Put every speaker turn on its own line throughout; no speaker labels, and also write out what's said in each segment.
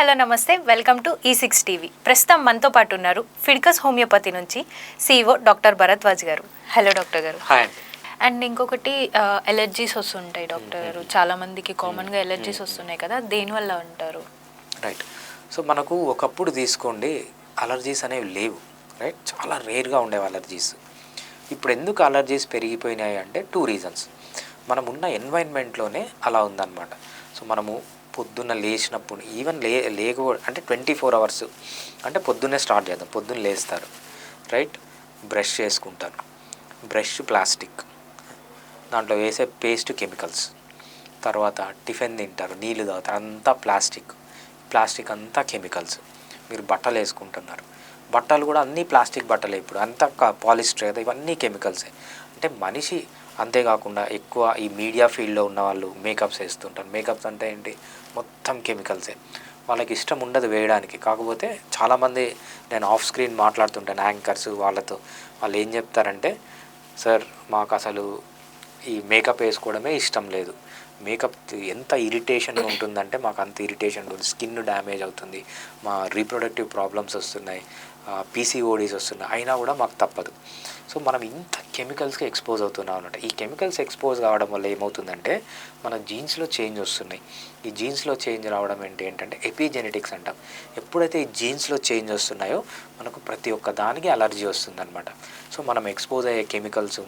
Hello నమస్తే, welcome to E6 TV. ప్రస్తుతం మనతో పాటు ఉన్నారు ఫిడికస్ హోమియోపతి నుంచి CEO డాక్టర్ భరద్వాజ్ గారు. హలో డాక్టర్ గారు.
హాయ్ అండి.
అండ్ ఇంకొకటి ఎలర్జీస్ వస్తుంటాయి డాక్టర్ గారు, చాలా మందికి కామన్గా ఎలర్జీస్ వస్తున్నాయి కదా, దేనివల్ల ఉంటారు?
రైట్. సో మనకు ఒకప్పుడు తీసుకోండి అలర్జీస్ అనేవి లేవు, రైట్, చాలా రేర్గా ఉండేవి అలర్జీస్. ఇప్పుడు ఎందుకు అలర్జీస్ పెరిగిపోయినాయి అంటే 2 రీజన్స్. మనం ఉన్న ఎన్వైర్న్మెంట్లోనే అలా ఉందన్నమాట. సో మనము పొద్దున్న లేచినప్పుడు ఈవెన్ అంటే 24 అవర్స్ అంటే పొద్దున్నే స్టార్ట్ చేద్దాం. పొద్దున్న లేస్తారు, రైట్, బ్రష్ చేసుకుంటారు, బ్రష్ ప్లాస్టిక్, దాంట్లో వేసే పేస్ట్ కెమికల్స్, తర్వాత టిఫిన్ తింటారు, నీళ్ళు తాగుతారు, అంతా ప్లాస్టిక్ అంతా కెమికల్స్. మీరు బట్టలు వేసుకుంటున్నారు, బట్టలు కూడా అన్నీ ప్లాస్టిక్ బట్టలే, ఇప్పుడు అంతా పాలిస్టర్, ఇవన్నీ కెమికల్సే. అంటే మనిషి అంతేకాకుండా ఎక్కువ ఈ మీడియా ఫీల్డ్లో ఉన్న వాళ్ళు మేకప్స్ వేస్తుంటారు. మేకప్స్ అంటే ఏంటి, మొత్తం కెమికల్సే. వాళ్ళకి ఇష్టం ఉండదు వేయడానికి. కాకపోతే చాలామంది నేను ఆఫ్ స్క్రీన్ మాట్లాడుతుంటాను యాంకర్స్ వాళ్ళతో, వాళ్ళు ఏం చెప్తారంటే, సార్ మాకు అసలు ఈ మేకప్ వేసుకోవడమే ఇష్టం లేదు, మేకప్ ఎంత ఇరిటేషన్ ఉంటుందంటే మాకు అంత ఇరిటేషన్ ఉంటుంది, స్కిన్ డ్యామేజ్ అవుతుంది, మా రీప్రొడక్టివ్ ప్రాబ్లమ్స్ వస్తున్నాయి, పీసీఓడీస్ వస్తున్నాయి, అయినా కూడా మాకు తప్పదు. సో మనం ఇంత కెమికల్స్కి ఎక్స్పోజ్ అవుతున్నాం అన్నమాట. ఈ కెమికల్స్ ఎక్స్పోజ్ కావడం వల్ల ఏమవుతుందంటే మన జీన్స్లో చేంజ్ వస్తున్నాయి. ఈ జీన్స్లో చేంజ్ రావడం ఏంటంటే ఎపిజెనెటిక్స్ అంటాం. ఎప్పుడైతే ఈ జీన్స్లో చేంజ్ వస్తున్నాయో మనకు ప్రతి ఒక్క దానికి అలర్జీ వస్తుందన్నమాట. సో మనం ఎక్స్పోజ్ అయ్యే కెమికల్స్,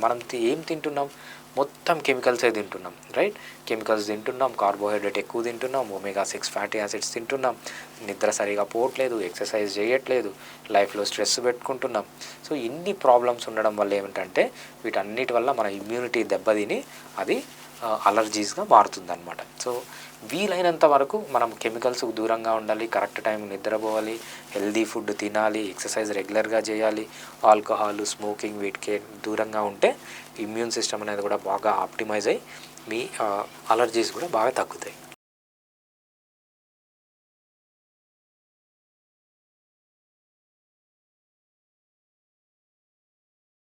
మనం ఏం తింటున్నాం, మొత్తం కెమికల్సే తింటున్నాం, రైట్. కెమికల్స్ తింటున్నాం, కార్బోహైడ్రేట్ ఎక్కువ తింటున్నాం, omega-6 ఫ్యాటీ యాసిడ్స్ తింటున్నాం, నిద్ర సరిగా పోవట్లేదు, ఎక్సర్సైజ్ చేయట్లేదు, లైఫ్లో స్ట్రెస్ పెట్టుకుంటున్నాం. సో ఇన్ని ప్రాబ్లమ్స్ ఉండడం వల్ల ఏమిటంటే వీటన్నిటి వల్ల మన ఇమ్యూనిటీ దెబ్బతిని అది అలర్జీస్గా మారుతుందన్నమాట. సో వీలైనంత వరకు మనం కెమికల్స్కు దూరంగా ఉండాలి, కరెక్ట్ టైం నిద్రపోవాలి, హెల్దీ ఫుడ్ తినాలి, ఎక్సర్సైజ్ రెగ్యులర్గా చేయాలి, ఆల్కహాల్, స్మోకింగ్ వీటికి దూరంగా ఉంటే ఇమ్యూన్ సిస్టమ్ అనేది కూడా బాగా ఆప్టిమైజ్ అయ్యి మీ అలర్జీస్ కూడా బాగా తగ్గుతాయి.